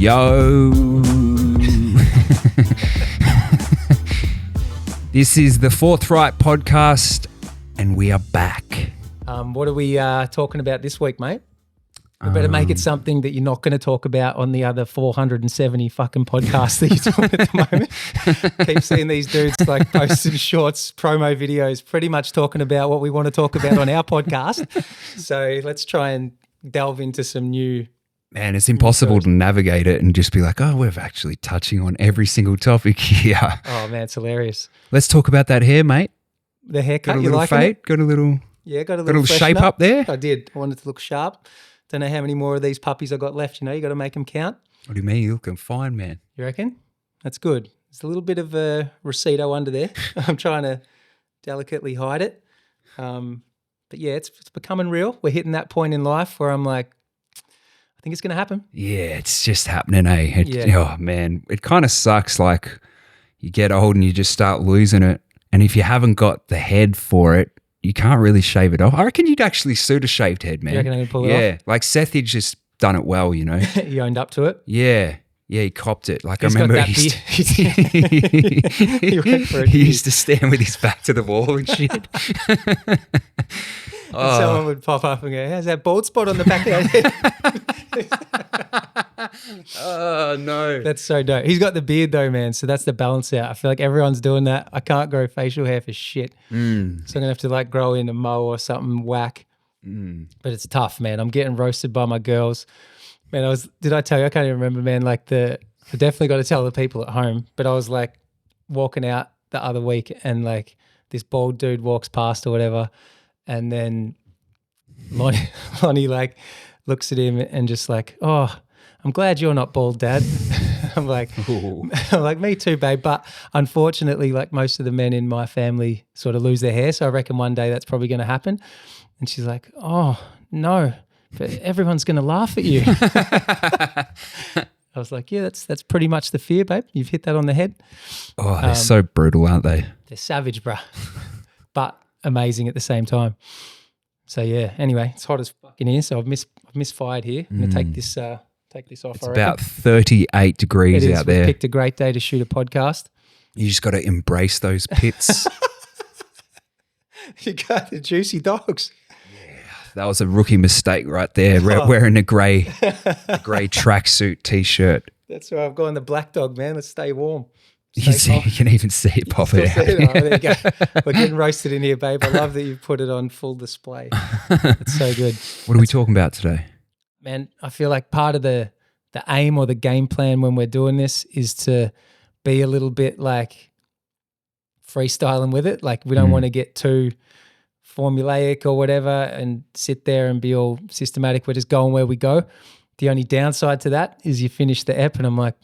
Yo. This is the ForthWrite Podcast, and we are back. What are we talking about this week, mate? We better make it something that you're not going to talk about on the other 470 fucking podcasts that you're doing at the moment. Keep seeing these dudes like posting shorts, promo videos, pretty much talking about what we want to talk about on our podcast. So let's try and delve into some new... Man, it's impossible to navigate it and just be like, oh, we're actually touching on every single topic here. Oh, man, it's hilarious. Let's talk about that hair, mate. The haircut, got a you little like fade? it? Got a little shape up there? I did. I wanted to look sharp. Don't know how many more of these puppies I got left. You know, you got to make them count. What do you mean? You're looking fine, man. You reckon? That's good. There's a little bit of a Reciting under there. I'm trying to delicately hide it. But yeah, it's becoming real. We're hitting that point in life where I'm like, I think it's going to happen. Yeah, it's just happening, eh? Yeah. Oh, man. It kind of sucks. Like, you get old and you just start losing it. And if you haven't got the head for it, you can't really shave it off. I reckon you'd actually suit a shaved head, man. You reckon I can pull it off? Yeah, like Seth had just done it well, you know. He owned up to it? Yeah, he copped it. Like He's I remember he went for it. He used to stand with his back to the wall and shit. And someone would pop up and go, how's that bald spot on the back of that head? Oh, no. That's so dope. He's got the beard though, man. So that's the balance out. I feel like everyone's doing that. I can't grow facial hair for shit. So I'm going to have to like grow in a mow or something whack. But it's tough, man. I'm getting roasted by my girls. Man, did I tell you? I can't even remember, man. Like I definitely got to tell the people at home. But I was like walking out the other week and like this bald dude walks past or whatever. And then Lonnie like looks at him and just like, oh, I'm glad you're not bald, Dad. I'm like, me too, babe. But unfortunately, like most of the men in my family sort of lose their hair. So I reckon one day that's probably going to happen. And she's like, oh, no, but everyone's going to laugh at you. I was like, yeah, that's pretty much the fear, babe. You've hit that on the head. Oh, they're so brutal, aren't they? They're savage, bruh. But amazing at the same time. So yeah, anyway, it's hot as fuck in here. So I've misfired here. I'm going to take this off. It's about 38 degrees out there. We picked a great day to shoot a podcast. You just got to embrace those pits. You got the juicy dogs. Yeah, that was a rookie mistake right there. Wearing a grey tracksuit t-shirt. That's why I've gone the black dog, man. Let's stay warm. You can even see it popping out. Oh, there you go. We're getting roasted in here, babe. I love that you've put it on full display. It's so good. What are we talking about today? Man, I feel like part of the aim or the game plan when we're doing this is to be a little bit like freestyling with it. Like we don't want to get too formulaic or whatever and sit there and be all systematic. We're just going where we go. The only downside to that is you finish the ep and I'm like,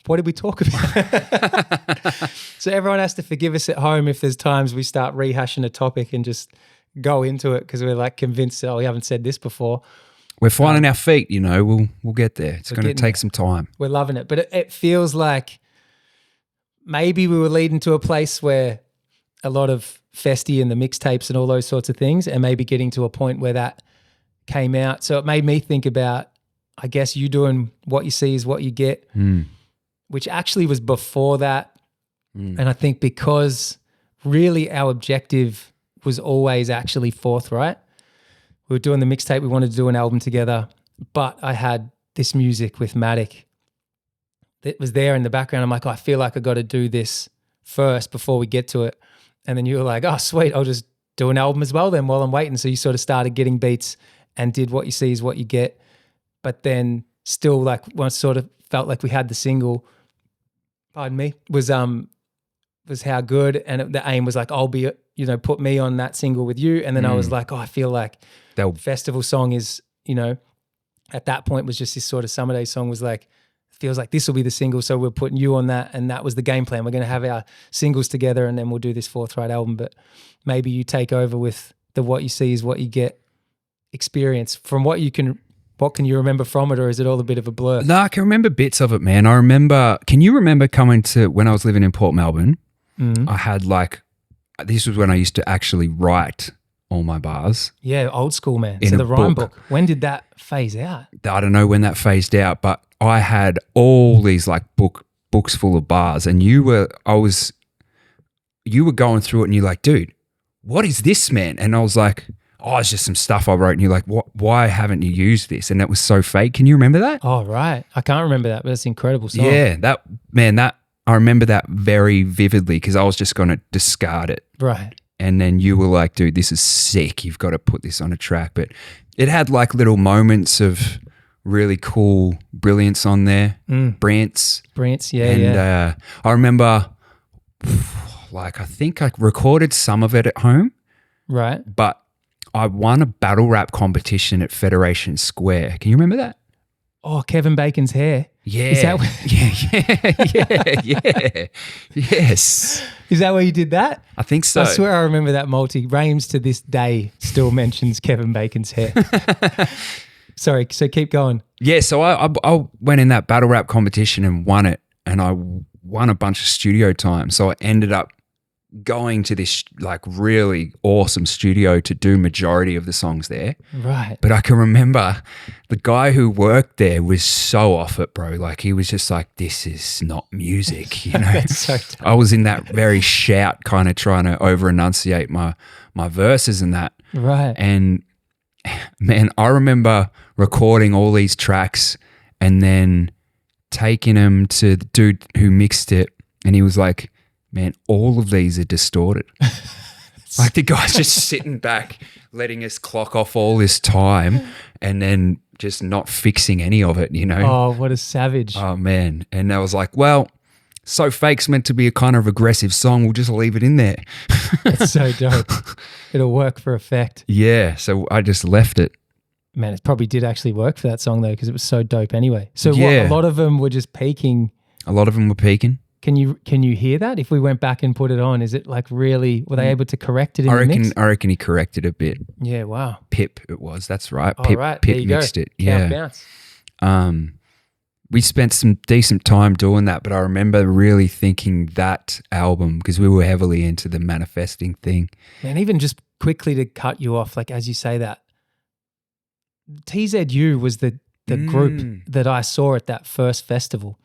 what did we talk about? So everyone has to forgive us at home if there's times we start rehashing a topic and just go into it because we're like convinced, we haven't said this before. We're finding our feet, you know. We'll get there. It's going to take some time. We're loving it. But it feels like maybe we were leading to a place where a lot of Festy and the mixtapes and all those sorts of things and maybe getting to a point where that came out. So it made me think about, I guess, you doing what you see is what you get. Which actually was before that. And I think because really our objective was always actually ForthWrite. We were doing the mixtape. We wanted to do an album together, but I had this music with Matic that was there in the background. I'm like, I feel like I got to do this first before we get to it. And then you were like, oh, sweet. I'll just do an album as well then while I'm waiting. So you sort of started getting beats and did what you see is what you get. But then still like once sort of felt like we had the single, pardon me, was how good. And the aim was like, I'll be, put me on that single with you. And then I was like, I feel like the festival song is, at that point was just this sort of Summer Day song was like, feels like this will be the single. So we're putting you on that. And that was the game plan. We're going to have our singles together and then we'll do this ForthWrite album. But maybe you take over with the what you see is what you get experience from what can you remember from it, or is it all a bit of a blur? No, I can remember bits of it, man. Can you remember coming to, when I was living in Port Melbourne, I had this was when I used to actually write all my bars. Yeah, old school, man. In So a the rhyme book. book. When did that phase out? I don't know when that phased out, but I had all these like books full of bars, and you were going through it, and you're like, dude, what is this, man? And I was like, oh, it's just some stuff I wrote. And you're like, what? Why haven't you used this? And that was so fake. Can you remember that? Oh, right. I can't remember that, but it's an incredible song. Yeah, that I remember that very vividly because I was just going to discard it. Right. And then you were like, dude, this is sick. You've got to put this on a track. But it had like little moments of really cool brilliance on there. Brants, yeah, and I remember, like, I think I recorded some of it at home. Right. But I won a battle rap competition at Federation Square. Can you remember that? Oh, Kevin Bacon's hair. Yeah. Is that yeah. Yes. Is that where you did that? I think so. I swear I remember that multi. Rames to this day still mentions Kevin Bacon's hair. Sorry, so keep going. Yeah, so I went in that battle rap competition and won it, and I won a bunch of studio time. So I ended up going to this like really awesome studio to do majority of the songs there. Right. But I can remember the guy who worked there was so off it, bro. Like he was just like, this is not music, you know. That's so tough. I was in that very shout kind of trying to over enunciate my verses and that. Right. And man, I remember recording all these tracks and then taking them to the dude who mixed it, and he was like, man, all of these are distorted. Like the guy's just sitting back, letting us clock off all this time and then just not fixing any of it, you know? Oh, what a savage. Oh, man. And I was like, well, So Fake's meant to be a kind of aggressive song. We'll just leave it in there. It's so dope. It'll work for effect. Yeah, so I just left it. Man, it probably did actually work for that song though, because it was so dope anyway. So Yeah. what, a lot of them were just peaking. A lot of them were peaking. Can you hear that? If we went back and put it on, is it like really, were they able to correct it in the mix? I reckon he corrected a bit. Yeah, wow. Pip it was, that's right. All Pip, right, Pip there you go. mixed it. Count Yeah. bounce. We spent some decent time doing that, but I remember really thinking that album, because we were heavily into the manifesting thing. And even just quickly to cut you off, like as you say that, TZU was the group that I saw at that first festival.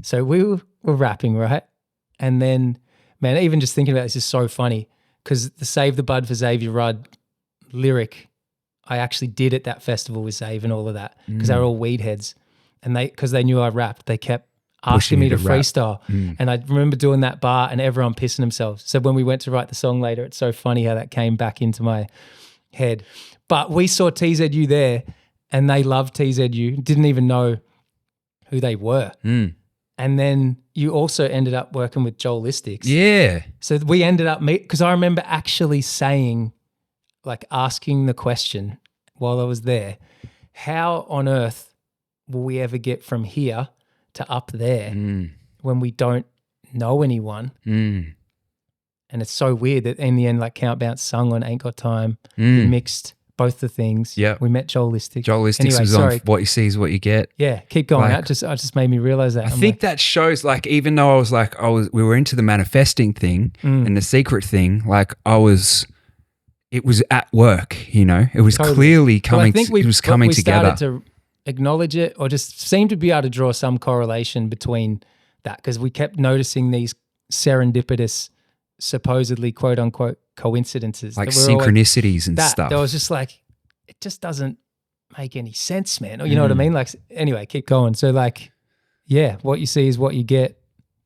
So we were rapping, right? And then, man, even just thinking about this is so funny, because the Save the Bud for Xavier Rudd lyric, I actually did at that festival with Xav and all of that, because they were all weed heads. And because they knew I rapped, they kept asking me to freestyle. And I remember doing that bar and everyone pissing themselves. So when we went to write the song later, it's so funny how that came back into my head. But we saw TZU there and they loved TZU, didn't even know who they were. And then you also ended up working with Joelistics. Yeah. So we ended up, because I remember actually saying, like asking the question while I was there, how on earth will we ever get from here to up there when we don't know anyone? And it's so weird that in the end, like Count Bounce sung on Ain't Got Time, we mixed both the things. Yeah. We met Joelistics. Joelistics Anyway, was sorry. on What You See Is What You Get. Yeah, keep going. Like, That just made me realize that. I think that shows, like, even though we were into the manifesting thing and the secret thing, like it was at work, you know? It was clearly coming, it was coming together. We started to acknowledge it, or just seemed to be able to draw some correlation between that, because we kept noticing these serendipitous, supposedly quote unquote coincidences, like that were all synchronicities and stuff. That was just like, it just doesn't make any sense, man. Or you know what I mean? Like, anyway, keep going. So like, yeah, What You See Is What You Get,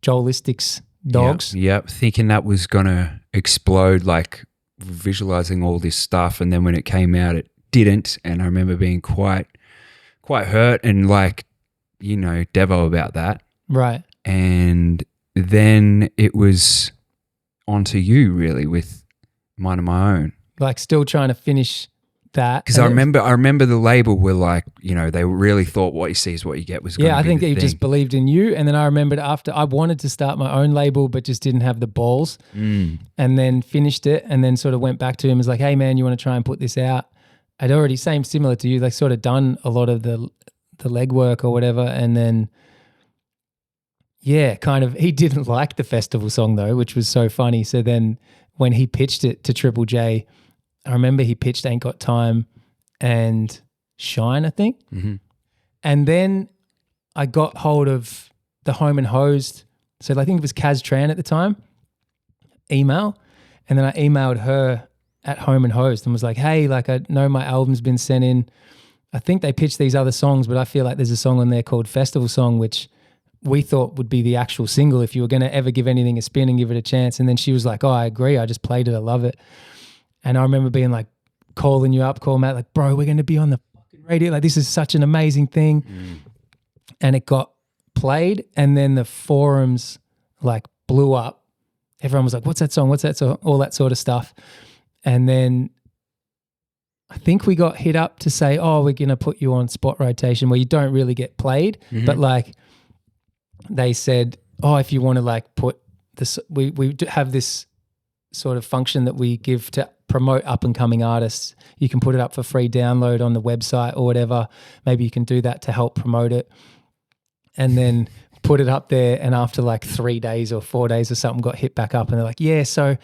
Joelistics, Dogs. Yep. Thinking that was going to explode, like visualizing all this stuff. And then when it came out, it didn't. And I remember being quite hurt and like, you know, Devo about that. Right. And then it was onto you really with Mine of My Own. Like still trying to finish that. Because I remember the label were like, you know, they really thought What You See Is What You Get was going to be I think the they thing. just believed in you. And then I remembered after I wanted to start my own label, but just didn't have the balls, and then finished it and then sort of went back to him and was like, hey man, you want to try and put this out? I'd already, similar to you, like sort of done a lot of the legwork or whatever. And then, yeah, kind of, he didn't like the festival song though, which was so funny. So then when he pitched it to Triple J, I remember he pitched Ain't Got Time and Shine, I think. Mm-hmm. And then I got hold of the Home and Hosed, so I think it was Kaz Tran at the time, email. And then I emailed her at Home and Hosed and was like, hey, like I know my album's been sent in. I think they pitched these other songs, but I feel like there's a song on there called Festival Song, which we thought would be the actual single if you were going to ever give anything a spin and give it a chance. And then she was like, oh, I agree. I just played it. I love it. And I remember being like, calling you up, calling Matt, like, bro, we're going to be on the fucking radio. Like, this is such an amazing thing. And it got played. And then the forums like blew up. Everyone was like, what's that song? What's that song? All that sort of stuff. And then I think we got hit up to say, oh, we're going to put you on spot rotation where you don't really get played. But like, they said, oh, if you want to like put this, we have this sort of function that we give to promote up and coming artists. You can put it up for free download on the website or whatever. Maybe you can do that to help promote it. And then put it up there, and after like 3 days or 4 days or something got hit back up, and they're like, yeah, so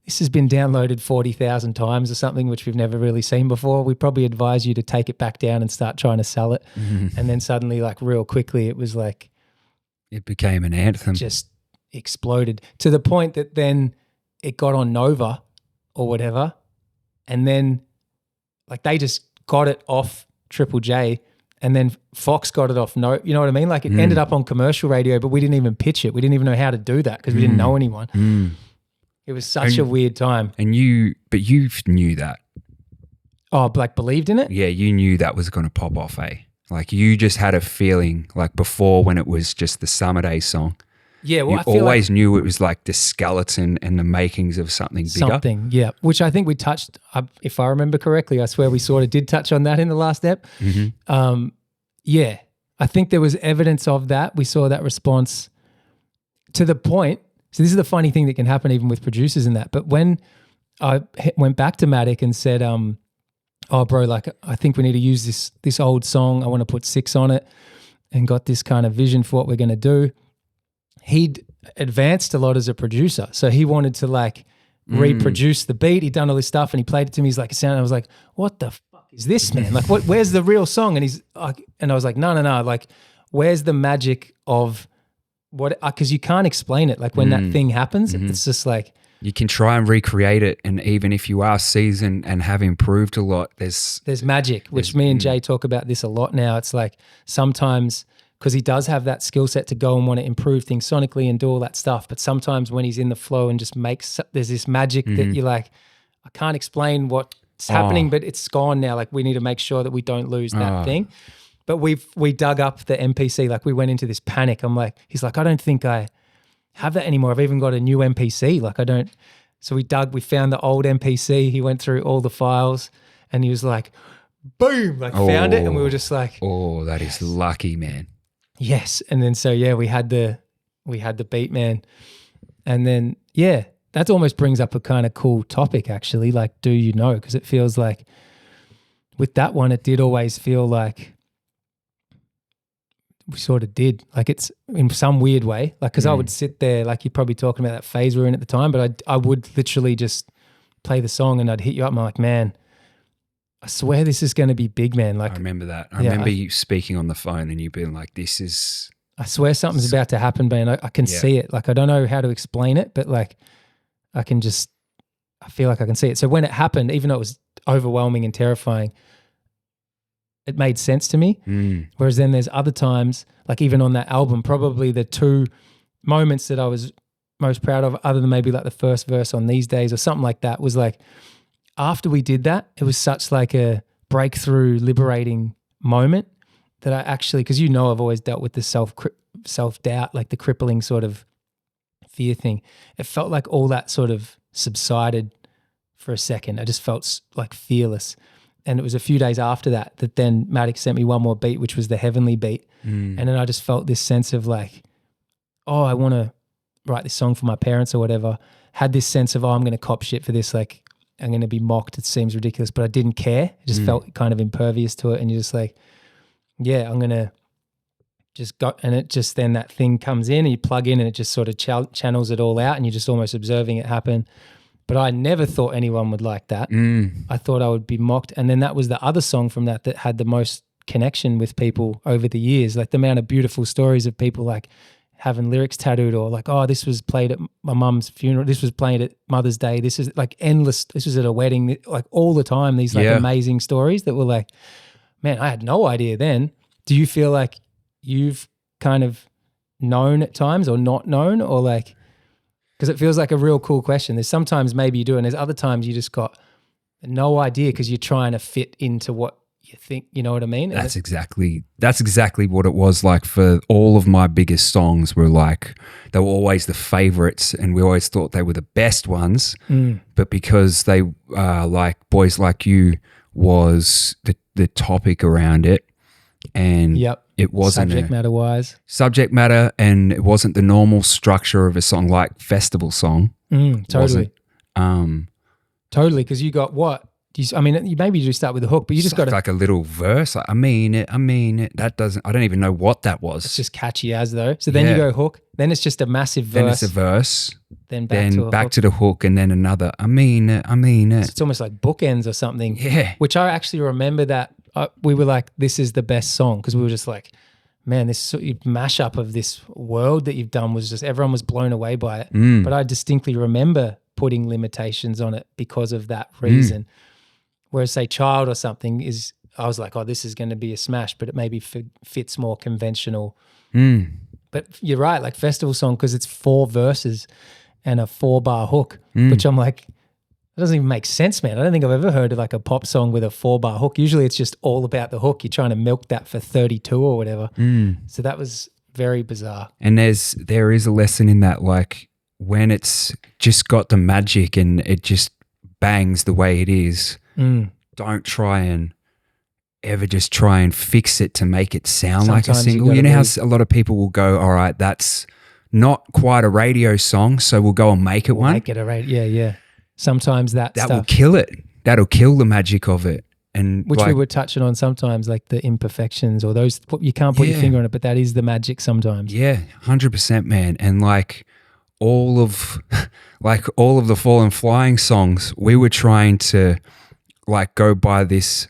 this has been downloaded 40,000 times or something, which we've never really seen before. We probably advise you to take it back down and start trying to sell it. And then suddenly, like real quickly, it was like, it became an anthem. Just exploded to the point that then it got on Nova or whatever. And then like they just got it off Triple J, and then Fox got it off you know what I mean? Like it ended up on commercial radio, but we didn't even pitch it. We didn't even know how to do that because we didn't know anyone. It was such a weird time. And you knew that. Oh, like believed in it? Yeah, you knew that was going to pop off, eh? Like you just had a feeling like before when it was just the Summer Day song. Yeah, well, you I feel always knew it was like the skeleton and the makings of something bigger. Something, yeah. Which I think we touched, if I remember correctly, I swear we sort of did touch on that in the last ep. Yeah, I think there was evidence of that. We saw that response to the point. So this is the funny thing that can happen even with producers and that. But when I went back to Matic and said, oh, bro, like I think we need to use this old song. I want to put 6 on it, and got this kind of vision for what we're going to do. He'd advanced a lot as a producer. So he wanted to like reproduce the beat. He'd done all this stuff and he played it to me. He's like, I was like, what the fuck is this, man? Like, where's the real song? And he's like, and I was like, no. Like, where's the magic of what, because you can't explain it. Like when that thing happens, it's just like. You can try and recreate it. And even if you are seasoned and have improved a lot, there's magic, which me and Jay talk about this a lot now. It's like sometimes, because he does have that skill set to go and want to improve things sonically and do all that stuff. But sometimes when he's in the flow and just there's this magic that you're like, I can't explain what's happening, but it's gone now. Like we need to make sure that we don't lose that thing. But we dug up the MPC, like we went into this panic. I'm like, he's like, I don't think I have that anymore. I've even got a new MPC. Like I don't. So we found the old MPC. He went through all the files and he was like, boom, like found it. And we were just like, oh, that is lucky, man. Yes. And then so yeah, we had the beat, man. And then yeah, that almost brings up a kind of cool topic actually, like do you know? Because it feels like with that one, it did always feel like we sort of did. Like it's in some weird way. Like because I would sit there, like you're probably talking about that phase we were in at the time, but I would literally just play the song and I'd hit you up and I'm like, man, I swear this is going to be big, man. Like I remember that. I remember you speaking on the phone and you being like, this is. I swear something's about to happen, man. I can see it. Like I don't know how to explain it, but like I feel like I can see it. So when it happened, even though it was overwhelming and terrifying, it made sense to me. Whereas then there's other times, like even on that album, probably the 2 moments that I was most proud of, other than maybe like the first verse on These Days or something like that, was like, after we did that, it was such like a breakthrough, liberating moment that I actually, because you know I've always dealt with the self-doubt, like the crippling sort of fear thing. It felt like all that sort of subsided for a second. I just felt like fearless. And it was a few days after that then Matic sent me one more beat, which was the Heavenly beat. And then I just felt this sense of like, oh, I want to write this song for my parents or whatever. Had this sense of, oh, I'm going to cop shit for this, like, I'm going to be mocked. It seems ridiculous, but I didn't care. I just felt kind of impervious to it. And you're just like, yeah, I'm going to just go. And it just, then that thing comes in and you plug in and it just sort of channels it all out and you're just almost observing it happen. but I never thought anyone would like that. Mm. I thought I would be mocked. And then that was the other song from that had the most connection with people over the years. Like the amount of beautiful stories of people like having lyrics tattooed, or like, oh, this was played at my mum's funeral. This was played at Mother's Day. This is like endless. This was at a wedding, like all the time. These like amazing stories that were like, man, I had no idea then. Do you feel like you've kind of known at times or not known, or like, because it feels like a real cool question. There's sometimes maybe you do, and there's other times you just got no idea because you're trying to fit into what you think, you know what I mean? That's exactly what it was like for all of my biggest songs. Were like, they were always the favorites, and we always thought they were the best ones. But because they like Boys Like You was the topic around it, and it wasn't subject matter, and it wasn't the normal structure of a song like festival song. Totally. Totally, because you got what? Maybe you just start with the hook, but you just got like a little verse. Like, I mean it. That doesn't. I don't even know what that was. It's just catchy as though. So then you go hook. Then it's just a massive verse. Then it's a verse. Then back to the hook, and then another. I mean it. So it's almost like bookends or something. Yeah. Which I actually remember that we were like, this is the best song, because we were just like, man, this mashup of this world that you've done was just, everyone was blown away by it. But I distinctly remember putting limitations on it because of that reason. Whereas say Child or something I was like, oh, this is going to be a smash, but it maybe fits more conventional. But you're right, like festival song, because it's 4 verses and a 4-bar hook, which I'm like, it doesn't even make sense, man. I don't think I've ever heard of like a pop song with a 4-bar hook. Usually it's just all about the hook. You're trying to milk that for 32 or whatever. So that was very bizarre. And there is a lesson in that, like when it's just got the magic and it just bangs the way it is, don't try and ever just try and fix it to make it sound like a single. You know how a lot of people will go, all right, that's not quite a radio song, so we'll go and make it one. Make it a radio, yeah. Sometimes that stuff will kill it. That'll kill the magic of it. And which we were touching on sometimes, like the imperfections or those, you can't put your finger on it, but that is the magic sometimes. Yeah, 100%, man. And like all of the Fallen Flying songs, we were trying to like go by this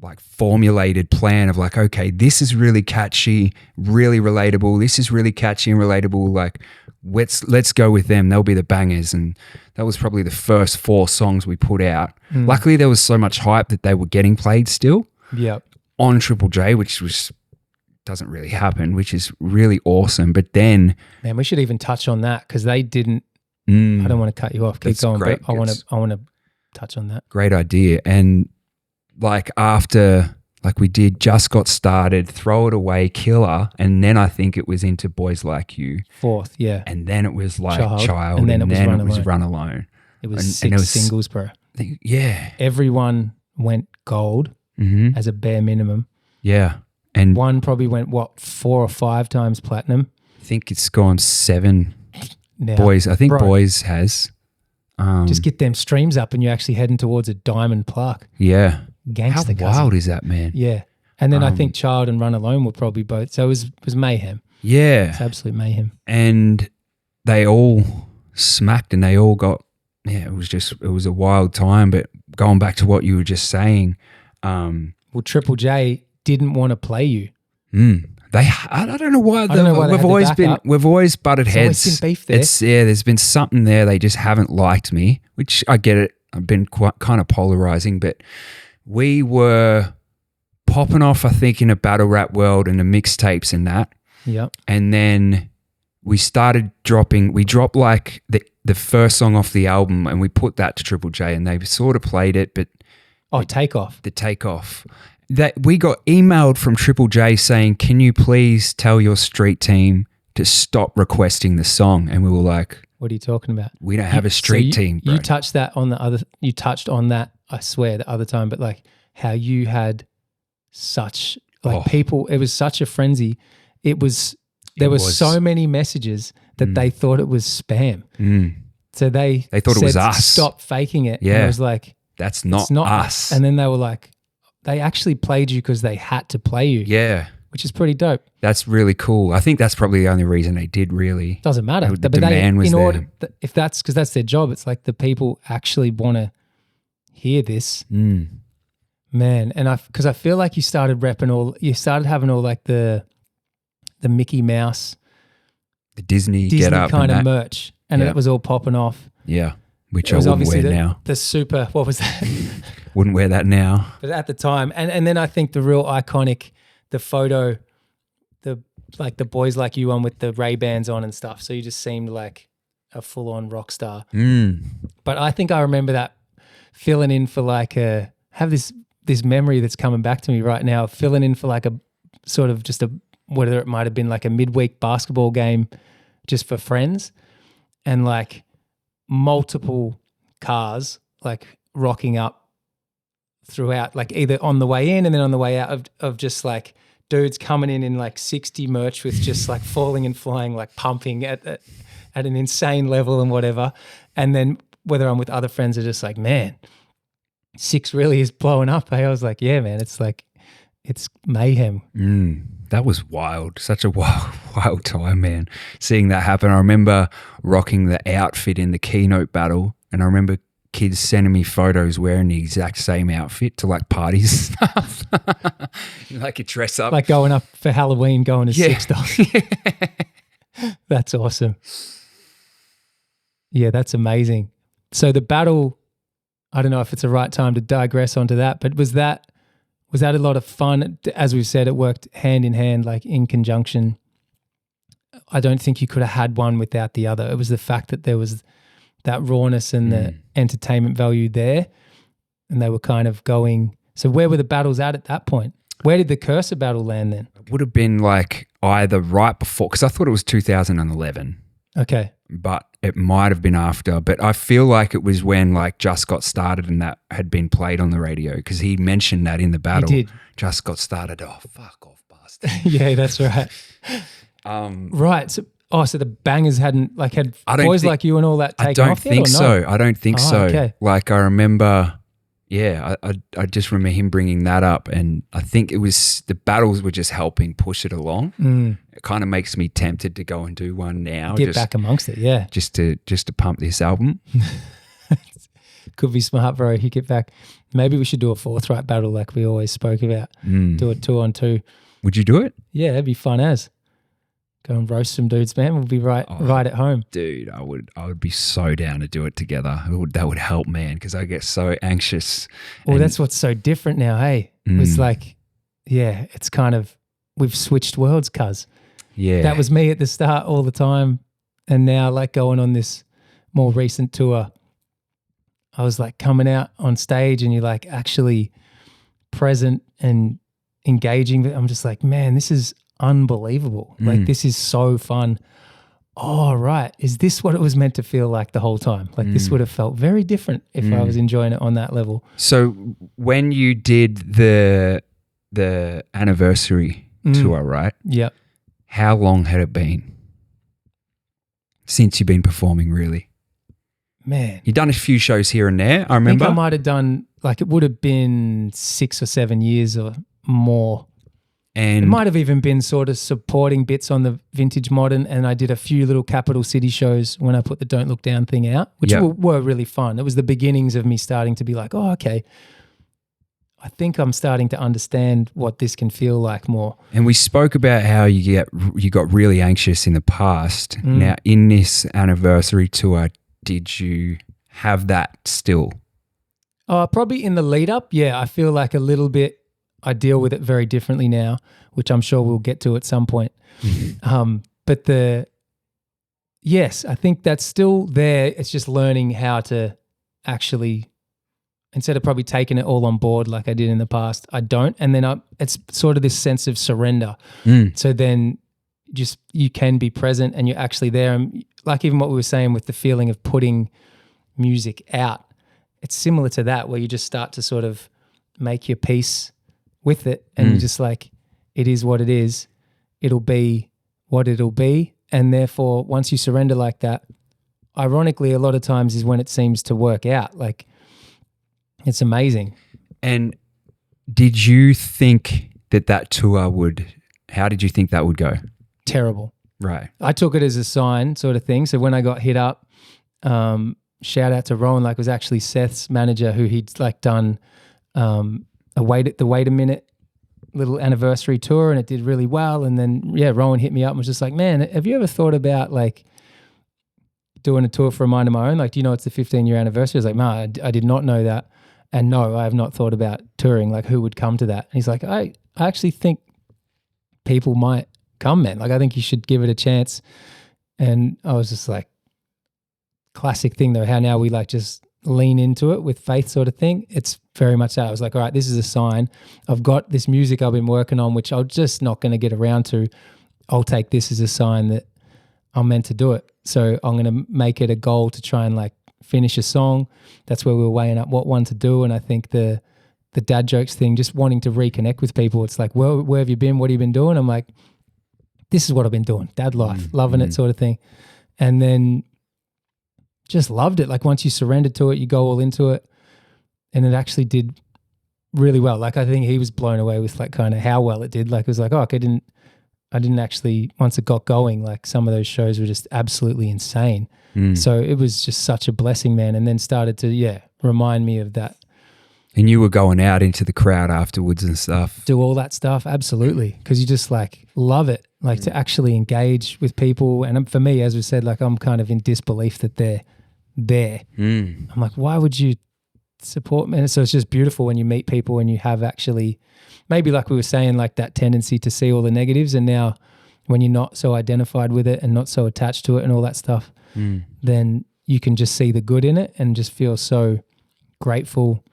like formulated plan of like, okay, this is really catchy, really relatable. This is really catchy and relatable. Like let's go with them. They'll be the bangers. And that was probably the first 4 songs we put out. Luckily, there was so much hype that they were getting played still. On Triple J, which doesn't really happen, which is really awesome. But then, man, we should even touch on that because they didn't. I don't want to cut you off. Keep going, but I want to touch on that. Great idea. And like after, like we did Just Got Started, Throw It Away, Killer, and then I think it was into Boys Like You. 4th, yeah. And then it was like Child, and then it was Run Alone. It was 6 singles, bro. Yeah. Everyone went gold as a bare minimum. Yeah. And one probably went, 4 or 5 times platinum? I think it's gone 7. Now, Boys, I think Boys has. Just get them streams up and you're actually heading towards a diamond plaque. Yeah. Gangster. How wild is that, man? Yeah. And then I think Child and Run Alone were probably both. So it was mayhem. Yeah. It's absolute mayhem. And they all smacked and they all got, it was a wild time. But going back to what you were just saying. Well, Triple J didn't want to play you. I don't know why. We've always butted heads. Always been beef there. There's been something there. They just haven't liked me, which I get it. I've been quite kind of polarizing, but we were popping off, I think, in a battle rap world and the mixtapes and that. Yep. And then we started dropping. We dropped like the first song off the album, and we put that to Triple J, and they sort of played it, but Takeoff. The Takeoff. That we got emailed from Triple J saying, "Can you please tell your street team to stop requesting the song?" And we were like, "What are you talking about? We don't have a street team, bro." You touched on that, I swear, the other time, but like how you had such people, it was such a frenzy. There were so many messages that they thought it was spam. So they thought it was us. Stop faking it. Yeah. And I was like, that's not us. And then they were like, they actually played you because they had to play you. Yeah. which is pretty dope. That's really cool. I think that's probably the only reason they did, really. Doesn't matter. The demand was there. If that's because that's their job, it's like the people actually want to hear this. Man, and because I feel like you started having all like the Mickey Mouse, the Disney get up kind of merch, and it was all popping off. Yeah, which I wouldn't wear now. The super, what was that? Wouldn't wear that now. But at the time, and then I think the real iconic, the photo, the Boys Like You one with the Ray-Bans on and stuff. So you just seemed like a full-on rock star. But I think I remember that filling in for like have this memory that's coming back to me right now, filling in for like a sort of just whether it might have been like a midweek basketball game just for friends, and like multiple cars like rocking up throughout, like either on the way in and then on the way out of just like dudes coming in like 60 merch with just like falling and flying, like pumping at an insane level and whatever. And then whether I'm with other friends are just like, man, 6 really is blowing up. I was like, yeah, man, it's like, it's mayhem. That was wild. Such a wild time, man. Seeing that happen. I remember rocking the outfit in the keynote battle, and I remember kids sending me photos wearing the exact same outfit to like parties and stuff. Like a dress up. Like going up for Halloween, going to $6. That's awesome. Yeah, that's amazing. So the battle, I don't know if it's the right time to digress onto that, but was that a lot of fun? As we've said, it worked hand in hand, like in conjunction. I don't think you could have had one without the other. It was the fact that there was that rawness and the entertainment value there, and they were kind of going. So where were the battles at that point? Where did the Cursor battle land then? It would have been like either right before, because I thought it was 2011. Okay. But it might have been after. But I feel like it was when like Just Got Started and that had been played on the radio, because he mentioned that in the battle. He did. Just got started. Oh, fuck off, bastard. Yeah, that's right. Right. So the bangers hadn't had Boys Like You and all that taken off yet? I don't think so. Okay. Like I remember, I just remember him bringing that up, and I think it was the battles were just helping push it along. It kind of makes me tempted to go and do one now. Get back amongst it, yeah. Just to pump this album. Could be smart, bro. You get back. Maybe we should do a ForthWrite battle like we always spoke about. Do it 2-on-2. Would you do it? Yeah, it'd be fun as. Go and roast some dudes, man. We'll be right at home. Dude, I would be so down to do it together. That would help, man, because I get so anxious. Well, that's what's so different now, hey? It's like, yeah, it's kind of, we've switched worlds, cuz. Yeah. That was me at the start all the time, and now like going on this more recent tour, I was like coming out on stage and you're like actually present and engaging. I'm just like, man, this is unbelievable. Like this is so fun. Oh, right. Is this what it was meant to feel like the whole time? Like this would have felt very different if I was enjoying it on that level. So when you did the anniversary tour, right? Yep. How long had it been since you've been performing, really? Man. You've done a few shows here and there, I remember. I think I might have done, like it would have been 6 or 7 years or more. And it might have even been sort of supporting bits on the Vintage Modern, and I did a few little capital city shows when I put the Don't Look Down thing out, which were really fun. It was the beginnings of me starting to be like, oh, okay, I think I'm starting to understand what this can feel like more. And we spoke about how you got really anxious in the past. Now, in this anniversary tour, did you have that still? Probably in the lead up, yeah. I feel like a little bit. I deal with it very differently now, which I'm sure we'll get to at some point. But yes, I think that's still there. It's just learning how to actually, instead of probably taking it all on board like I did in the past, I don't. And then it's sort of this sense of surrender. So then just you can be present and you're actually there. And like even what we were saying with the feeling of putting music out, it's similar to that where you just start to sort of make your peace with it, and you're just like, it is what it is. It'll be what it'll be. And therefore, once you surrender like that, ironically, a lot of times is when it seems to work out. Like, it's amazing. And did you think that tour would How did you think that would go? Terrible. Right. I took it as a sign sort of thing. So when I got hit up, shout out to Rowan, like it was actually Seth's manager who he'd like done the Wait a Minute little anniversary tour, and it did really well. And then, Rowan hit me up and was just like, man, have you ever thought about like doing a tour for a mind of my own? Like, do you know it's the 15-year anniversary? I was like, no, I did not know that. And no, I have not thought about touring. Like, who would come to that? And he's like, I actually think people might come, man. Like, I think you should give it a chance. And I was just like, classic thing though, how now we like just lean into it with faith sort of thing. It's very much that. I was like, all right, this is a sign. I've got this music I've been working on, which I'm just not going to get around to. I'll take this as a sign that I'm meant to do it. So I'm going to make it a goal to try and like finish a song. That's where we were weighing up what one to do. And I think the dad jokes thing, just wanting to reconnect with people. It's like, well, where have you been? What have you been doing? I'm like, this is what I've been doing. Dad life, loving it sort of thing. And then just loved it. Like once you surrender to it, you go all into it. And it actually did really well. Like I think he was blown away with like kind of how well it did. Like it was like, oh, I didn't actually, once it got going, like some of those shows were just absolutely insane. So it was just such a blessing, man. And then started to, remind me of that. And you were going out into the crowd afterwards and stuff. Do all that stuff. Absolutely. Because you just like love it, like to actually engage with people. And for me, as we said, like I'm kind of in disbelief that they're there. I'm like, why would you support me? And so it's just beautiful when you meet people and you have actually, maybe like we were saying, like that tendency to see all the negatives. And now when you're not so identified with it and not so attached to it and all that stuff, then you can just see the good in it and just feel so grateful.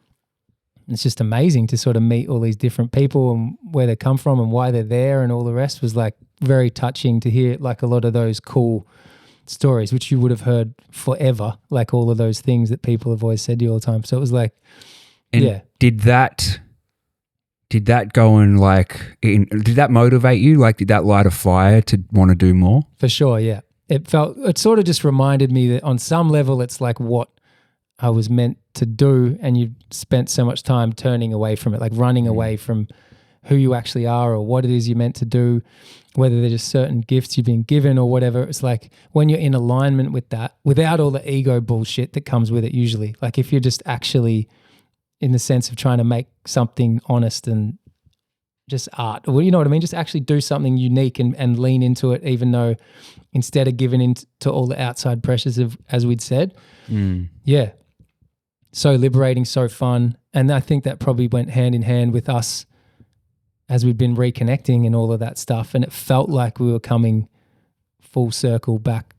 It's just amazing to sort of meet all these different people and where they come from and why they're there, and all the rest was like very touching to hear like a lot of those cool stories, which you would have heard forever, like all of those things that people have always said to you all the time. So it was like, and did that go and like, did that motivate you? Like, did that light a fire to want to do more? For sure, yeah. It sort of just reminded me that on some level it's like what I was meant to do, and you spent so much time turning away from it, like running away from who you actually are or what it is you're meant to do, whether they're just certain gifts you've been given or whatever. It's like when you're in alignment with that, without all the ego bullshit that comes with it usually, like if you're just actually in the sense of trying to make something honest and just art, or you know what I mean, just actually do something unique and lean into it, even though instead of giving in to all the outside pressures of, as we'd said. So liberating, so fun. And I think that probably went hand in hand with us as we've been reconnecting and all of that stuff. And it felt like we were coming full circle back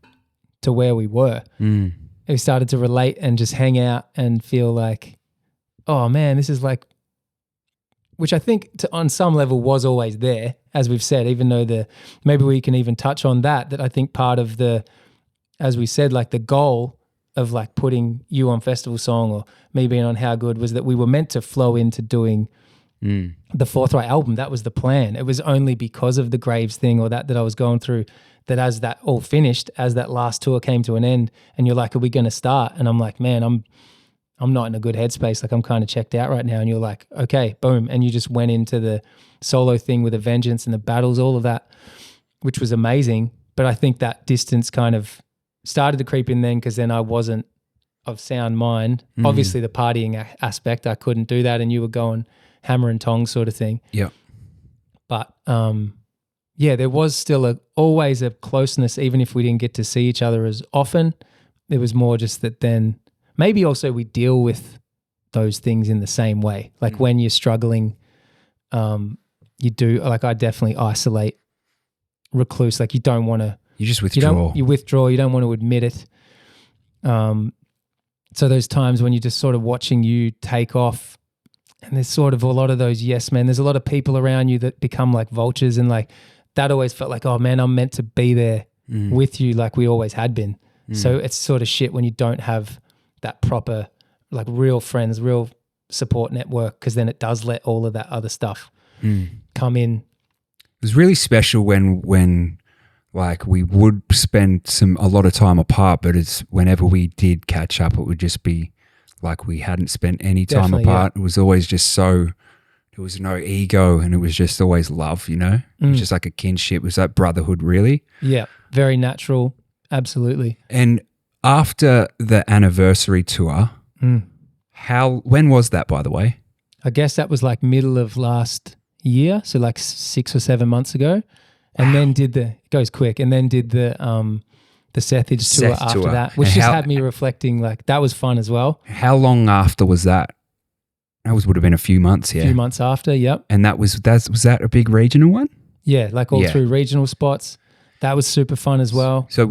to where we were. We started to relate and just hang out and feel like, oh man, this is like, which I think on some level was always there, as we've said, even though maybe we can even touch on that I think part of the, as we said, like the goal of like putting you on Festival Song or me being on How Good was that we were meant to flow into doing the ForthWrite album. That was the plan. It was only because of the Graves thing or that I was going through, that as that all finished, as that last tour came to an end and you're like, are we going to start? And I'm like, man, I'm not in a good headspace. Like I'm kind of checked out right now. And you're like, okay, boom. And you just went into the solo thing with a vengeance and the battles, all of that, which was amazing. But I think that distance kind of started to creep in then, because then I wasn't of sound mind. Obviously the partying aspect, I couldn't do that. And you were going hammer and tongs sort of thing. Yeah. But there was still always a closeness, even if we didn't get to see each other as often. It was more just that then maybe also we deal with those things in the same way. Like when you're struggling, you do, like I definitely isolate, recluse, like you don't want to. You just withdraw. You withdraw. You don't want to admit it. So those times when you're just sort of watching you take off, and there's sort of a lot of those yes men. There's a lot of people around you that become like vultures, and like that always felt like, oh man, I'm meant to be there with you, like we always had been. So it's sort of shit when you don't have that proper, like real friends, real support network, because then it does let all of that other stuff come in. It was really special when like we would spend a lot of time apart, but it's whenever we did catch up, it would just be like we hadn't spent any time Definitely, apart. It was always just so there was no ego, and it was just always love, you know? It was just like a kinship. It was like brotherhood, really. Yeah, very natural. Absolutely. And after the anniversary tour, when was that, by the way? I guess that was like middle of last year, so like 6 or 7 months ago. And then it goes quick, and then did the Sethage tour after that, which just had me reflecting, like that was fun as well. How long after was that? That would have been a few months, yeah. A few months after, yep. And was that a big regional one? Yeah, like all through regional spots. That was super fun as well. So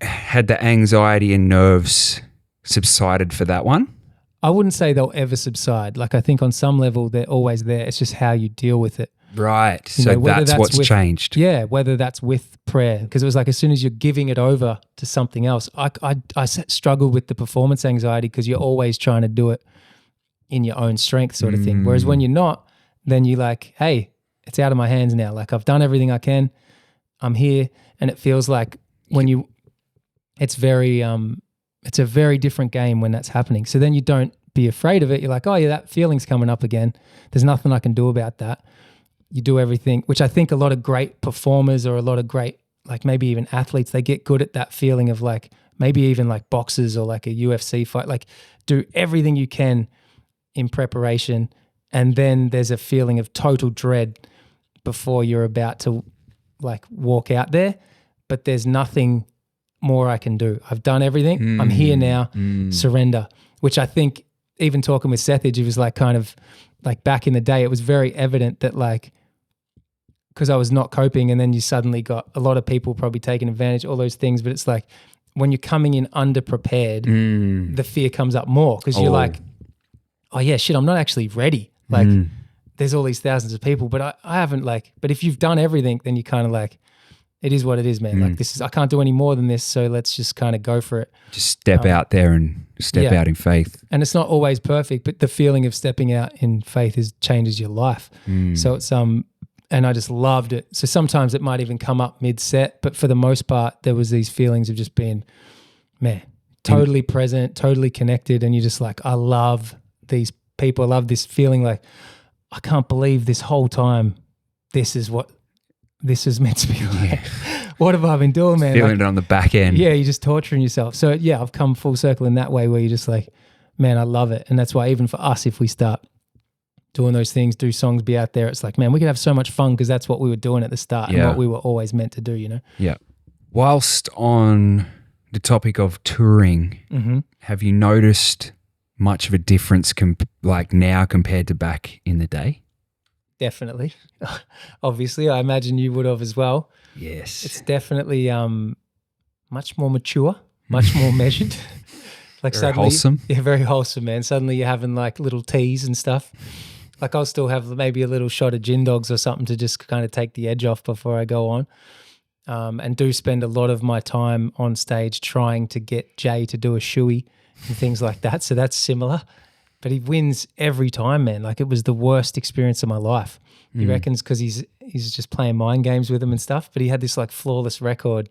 had the anxiety and nerves subsided for that one? I wouldn't say they'll ever subside. Like I think on some level they're always there. It's just how you deal with it. Right. So that's what's changed. Yeah, whether that's with prayer. Because it was like as soon as you're giving it over to something else, I struggled with the performance anxiety because you're always trying to do it in your own strength sort of thing. Whereas when you're not, then you're like, hey, it's out of my hands now. Like I've done everything I can. I'm here. And it feels like it's a very different game when that's happening. So then you don't be afraid of it. You're like, oh yeah, that feeling's coming up again. There's nothing I can do about that. You do everything, which I think a lot of great performers or a lot of great, like maybe even athletes, they get good at that feeling of like, maybe even like boxers or like a UFC fight, like do everything you can in preparation. And then there's a feeling of total dread before you're about to like walk out there, but there's nothing more I can do. I've done everything. I'm here now. Surrender, which I think even talking with Sethage, it was like kind of like back in the day, it was very evident that like, because I was not coping, and then you suddenly got a lot of people probably taking advantage, all those things. But it's like when you're coming in underprepared, the fear comes up more because you're like, oh yeah, shit, I'm not actually ready. Like there's all these thousands of people, but I haven't but if you've done everything, then you kind of like, it is what it is, man. Like I can't do any more than this. So let's just kind of go for it. Just step out there and step out in faith. And it's not always perfect, but the feeling of stepping out in faith changes your life. So it's, and I just loved it. So sometimes it might even come up mid-set, but for the most part, there was these feelings of just being, man, totally present, totally connected. And you're just like, I love these people. I love this feeling like, I can't believe this whole time this is what this is meant to be like. What have I been doing, man? Feeling it on the back end. Yeah, you're just torturing yourself. So yeah, I've come full circle in that way where you're just like, man, I love it. And that's why even for us, if we start doing those things, do songs, be out there, it's like, man, we could have so much fun because that's what we were doing at the start and what we were always meant to do, you know? Yeah. Whilst on the topic of touring, have you noticed much of a difference like now compared to back in the day? Definitely. Obviously, I imagine you would have as well. Yes. It's definitely much more mature, much more measured. Like very wholesome. Yeah, very wholesome, man. Suddenly you're having like little teas and stuff. Like I'll still have maybe a little shot of gin dogs or something to just kind of take the edge off before I go on. And do spend a lot of my time on stage trying to get Jay to do a shoey and things like that. So that's similar. But he wins every time, man. Like it was the worst experience of my life. He reckons because he's just playing mind games with him and stuff. But he had this like flawless record.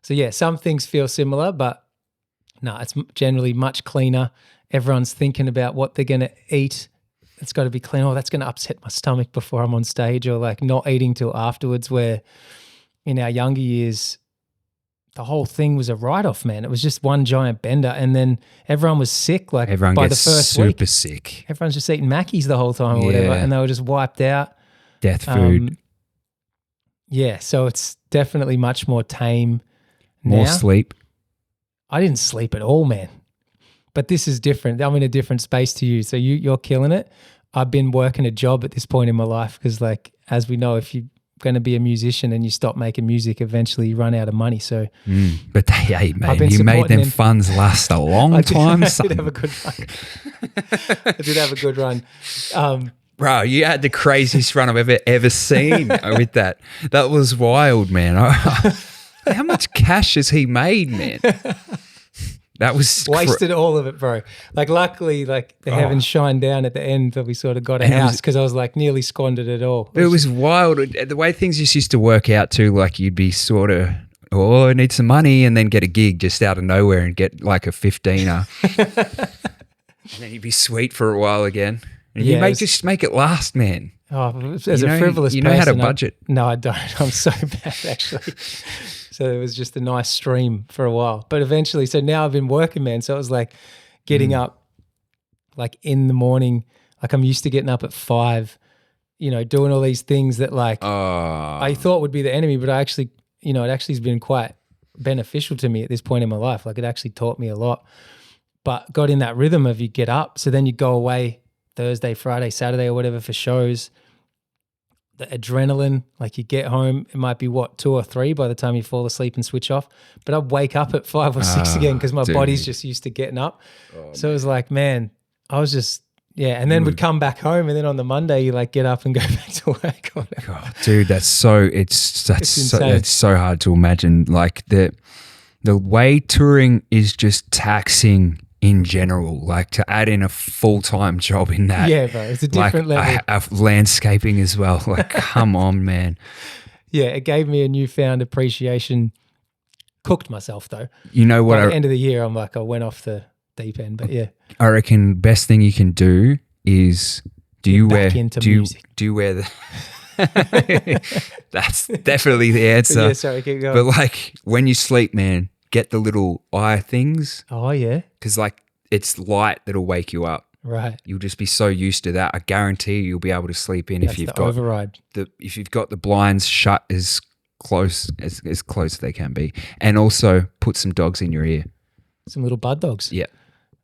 So yeah, some things feel similar, but no, it's generally much cleaner. Everyone's thinking about what they're going to eat. It's got to be clean. Oh, that's going to upset my stomach before I'm on stage, or like not eating till afterwards, where in our younger years, the whole thing was a write-off, man. It was just one giant bender, and then everyone was sick. Like everyone by gets the first super week, sick. Everyone's just eating Mackies the whole time or whatever, and they were just wiped out. Death food. Yeah, so it's definitely much more tame. More now. sleep. I didn't sleep at all, man. But this is different. I'm in a different space to you, so you're killing it. I've been working a job at this point in my life because, like, as we know, if you're going to be a musician and you stop making music, eventually you run out of money. So, but hey, man, you made them funds last a long time. I did have a good run. I did have a good run. Bro, you had the craziest run I've ever seen with that. That was wild, man. How much cash has he made, man? That was wasted all of it, bro. Like luckily, like the heavens shined down at the end that we sort of got a house because I was like nearly squandered it all. It was wild. The way things just used to work out too, like you'd be sort of, oh, I need some money, and then get a gig just out of nowhere and get like a 15er. And then you'd be sweet for a while again. And Yeah, just make it last, man. Oh, as a frivolous you know how to person, budget. No, I don't. I'm so bad, actually. So it was just a nice stream for a while. But eventually, so now I've been working, man. So it was like getting up like in the morning. Like I'm used to getting up at 5, doing all these things that like I thought would be the enemy, but I actually, it actually has been quite beneficial to me at this point in my life. Like it actually taught me a lot. But got in that rhythm of you get up. So then you go away Thursday, Friday, Saturday or whatever for shows. The adrenaline, like you get home, it might be 2 or 3 by the time you fall asleep and switch off. But I'd wake up at 5 or 6 again because my body's just used to getting up. So it was like, man, I was just, and then would come back home and then on the Monday you like get up and go back to work. God, dude, it's so hard to imagine. Like the way touring is just taxing in general, like to add in a full-time job in that. Yeah, bro, it's a different level. Landscaping as well. Like, come on, man. Yeah, it gave me a newfound appreciation. Cooked myself though. You know what? By the end of the year, I'm like, I went off the deep end, but yeah. I reckon best thing you can do is do you wear the That's definitely the answer. Yeah, sorry, keep going. But like when you sleep, man, get the little eye things. Oh yeah. Because like it's light that'll wake you up. Right. You'll just be so used to that. I guarantee you'll be able to sleep in if you've got override. If you've got the blinds shut as close as they can be. And also put some dogs in your ear. Some little bud dogs. Yeah.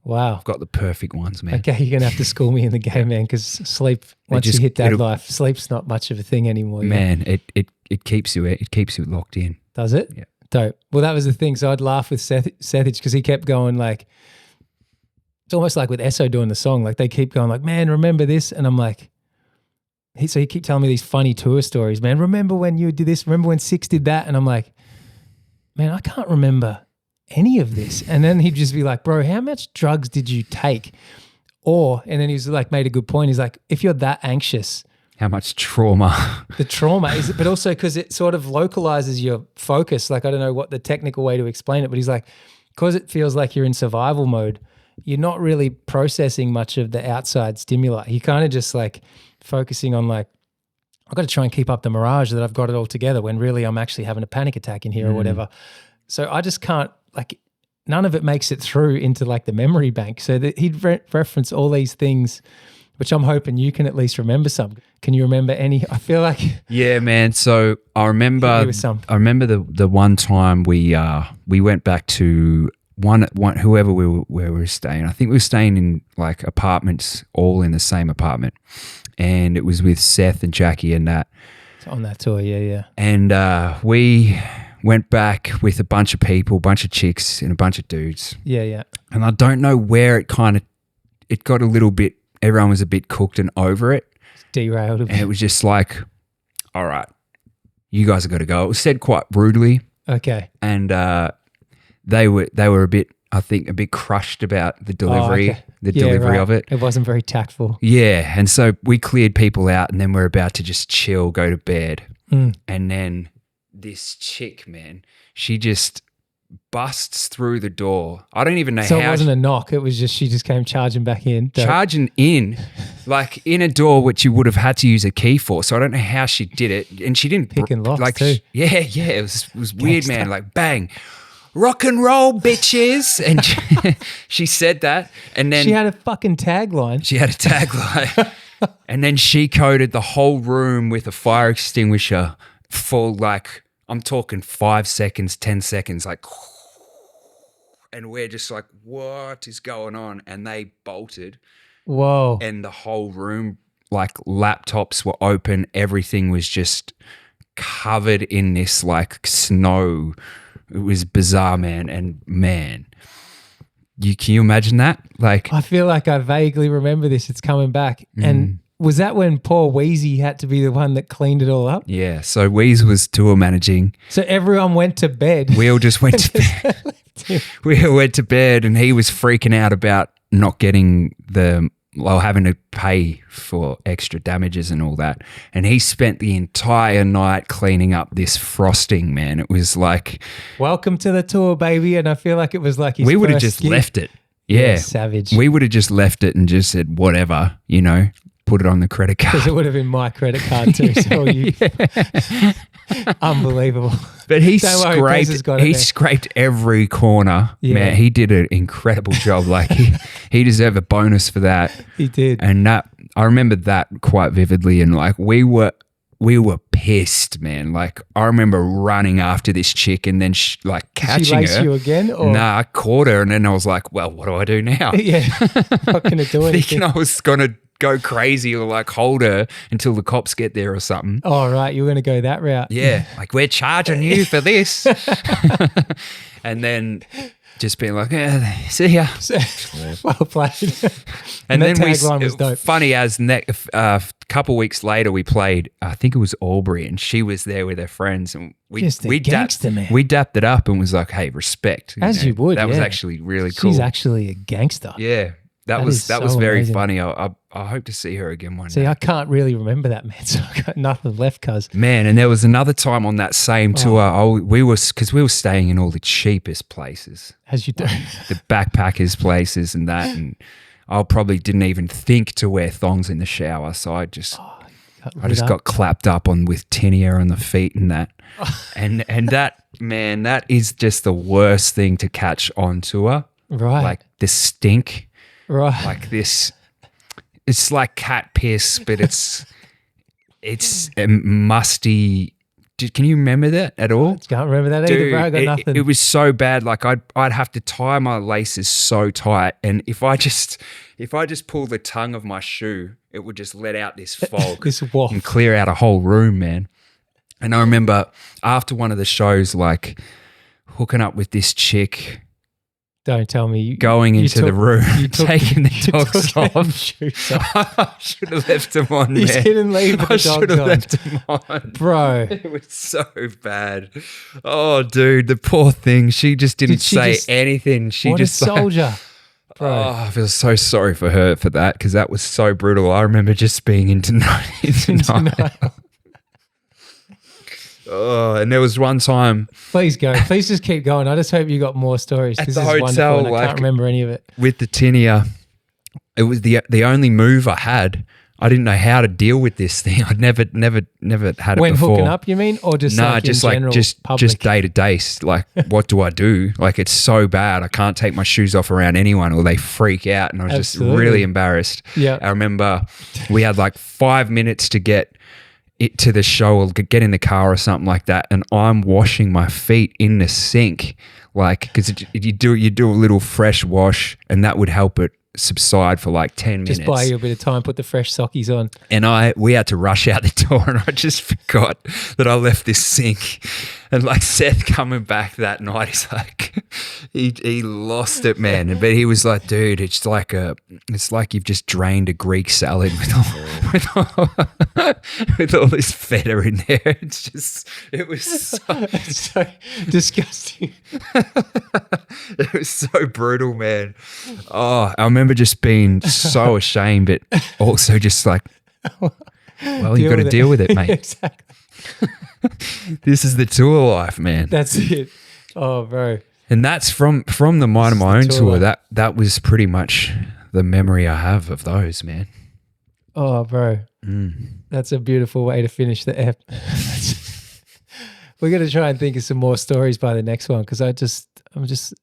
Wow. I've got the perfect ones, man. Okay, you're going to have to school me in the game, man, because sleep, once you hit that life, sleep's not much of a thing anymore. Man, it keeps you locked in. Does it? Yeah. Dope. Well, that was the thing. So I'd laugh with Sethage because he kept going like, it's almost like with Esso doing the song, like they keep going like, man, remember this? And I'm like, so he keep telling me these funny tour stories, man. Remember when you did this? Remember when Six did that? And I'm like, man, I can't remember any of this. And then he'd just be like, bro, how much drugs did you take? And then he was like, made a good point. He's like, if you're that anxious, how much trauma? The trauma is, but also because it sort of localizes your focus. Like, I don't know what the technical way to explain it, but he's like, because it feels like you're in survival mode, you're not really processing much of the outside stimuli. You're kind of just like focusing on like, I've got to try and keep up the mirage that I've got it all together when really I'm actually having a panic attack in here or whatever. So I just can't, like, none of it makes it through into like the memory bank. So that he'd reference all these things, which I'm hoping you can at least remember some. Can you remember any? I feel like yeah, man. So I remember the one time we went back to whoever where we were staying. I think we were staying in like apartments, all in the same apartment, and it was with Seth and Jackie and that. On that tour, yeah. And we went back with a bunch of people, bunch of chicks and a bunch of dudes. Yeah. And I don't know where it got a little bit, everyone was a bit cooked and over it. Derailed a bit. And it was just like, all right, you guys have got to go. It was said quite rudely. Okay. And they were a bit, I think, a bit crushed about the delivery, of it. It wasn't very tactful. Yeah. And so we cleared people out and then we're about to just chill, go to bed. And then this chick, man, she just busts through the door. I don't even know how. So it wasn't a knock. It was just she just came charging back in. Charging in, like in a door which you would have had to use a key for. So I don't know how she did it. And she didn't pick and lock like too. Yeah. It was weird, man. Like bang, rock and roll, bitches. And she said that, and then she had a fucking tagline. And then she coated the whole room with a fire extinguisher for like, I'm talking 5 seconds, 10 seconds, like, and we're just like, what is going on? And they bolted. Whoa. And the whole room, like laptops were open. Everything was just covered in this like snow. It was bizarre, man. And man, can you imagine that? Like, I feel like I vaguely remember this. It's coming back. And was that when poor Wheezy had to be the one that cleaned it all up? Yeah. So Wheeze was tour managing. So everyone went to bed. We all just went to bed. We all went to bed and he was freaking out about not getting having to pay for extra damages and all that. And he spent the entire night cleaning up this frosting, man. It was like, welcome to the tour, baby. And I feel like it was like his we would have first just gig. left it. Yeah. savage. We would have just left it and just said, whatever, put it on the credit card. Because it would have been my credit card too. So you, unbelievable. But he Don't worry, Pez has got it there. scraped every corner. Yeah. Man, he did an incredible job. Like he deserved a bonus for that. He did. And that, I remember that quite vividly. And like we were pissed, man. Like I remember running after this chick and then catching Did she lace her. you again? Or? Nah, I caught her and then I was like, well, what do I do now? Yeah. Not going to do anything. Thinking I was going to go crazy or like hold her until the cops get there or something. Oh, right. You were going to go that route. Yeah. Like we're charging you for this. And then just being like, see ya. Well played. And then tagline was dope. Funny as a couple weeks later we played, I think it was Albury, and she was there with her friends, and we gangster, man. We dapped it up and was like, hey, respect. As you would, That was yeah. actually really cool. She's actually a gangster. Yeah. That is was so very amazing. funny. I hope to see her again one See, day. I can't really remember that, man. So I got nothing left, cuz. Man, and there was another time on that same tour, we were staying in all the cheapest places, As you do. the backpackers places and that, and I probably didn't even think to wear thongs in the shower, so I just got clapped up on with tinea on the feet and that, and that, man, that is just the worst thing to catch on tour, Right. like the stink. Right. Like this, it's like cat piss, but it's a musty. Can you remember that at all? Can't remember that either, Dude, bro. I got nothing. It was so bad. Like I'd have to tie my laces so tight, and if I just pull the tongue of my shoe, it would just let out this fog This waft. and clear out a whole room, man. And I remember after one of the shows, like hooking up with this chick. Don't tell me. Going into the room, taking the you dogs took off. shoes off. I should have left them on, You man. didn't leave with the I should dogs have on. left them on. Bro. It was so bad. Oh, dude, the poor thing. She just didn't Did she say just- anything. She What just a soldier. Bro. Oh, I feel so sorry for her for that because that was so brutal. I remember just being in denial. Oh, and there was one time Please go. Please just keep going. I just hope you got more stories. At This the is hotel, wonderful and I like- can't remember any of it. with the tinea. It was the only move I had. I didn't know how to deal with this thing. I'd never had it When before. hooking up, you mean? Or just Nah, like just in like general, just public? day to day. Like, what do I do? Like, it's so bad. I can't take my shoes off around anyone, or they freak out, and I was Absolutely. just really embarrassed. Yeah. I remember we had like 5 minutes to get it to the show or get in the car or something like that, and I'm washing my feet in the sink, like because you do a little fresh wash, and that would help it subside for like 10 minutes. Just buy you a bit of time, put the fresh sockies on. And we had to rush out the door, and I just forgot that I left this sink. And like Seth coming back that night, he's like, he lost it, man. But he was like, dude, it's like you've just drained a Greek salad with all this feta in there. It was so, It's so disgusting. it was so brutal, man. Oh, I remember just being so ashamed, but also just like, well, you got to deal with it, mate. Exactly. This is the tour life, man. That's it. Oh, bro. And that's from the Mind of My Own tour tour. life. That was pretty much the memory I have of those, man. Oh, bro. That's a beautiful way to finish the ep. We're going to try and think of some more stories by the next one because I'm just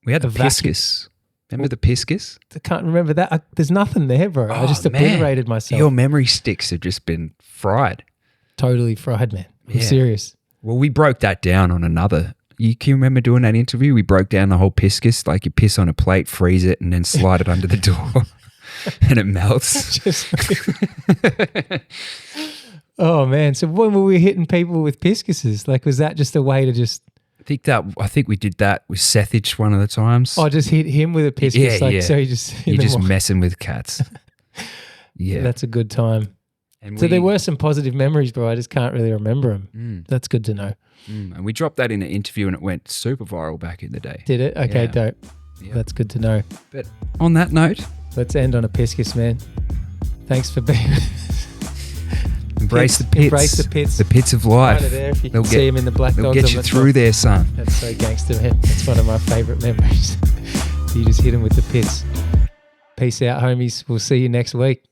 We had the a vacuum. Piscus. Remember the Piscus? I can't remember that. There's nothing there, bro. I just man. obliterated myself. Your memory sticks have just been fried. Totally fried, man. I'm Yeah. serious. Well, we broke that down on another. Can you remember doing that interview? We broke down the whole Piscus, like you piss on a plate, freeze it, and then slide it under the door, and it melts. Oh, man. So when were we hitting people with Piscuses? Like, was that just a way to just... I think we did that with Sethich one of the times. Oh, just hit him with a Piscus? Yeah, like, yeah. So you just... You're just messing with cats. Yeah. That's a good time. And So there were some positive memories, bro. I just can't really remember them. That's good to know. And we dropped that in an interview, and it went super viral back in the day. Did it? Okay, Yeah. dope. Yeah. That's good to know. But on that note, Let's end on a Piscus, man. Thanks for being... embrace the pits. Embrace the pits. The pits of life. Right there, if you They'll can see him in the black They'll dogs. get on you the through top. there, son. That's so gangster, man. That's one of my favourite memories. You just hit him with the pits. Peace out, homies. We'll see you next week.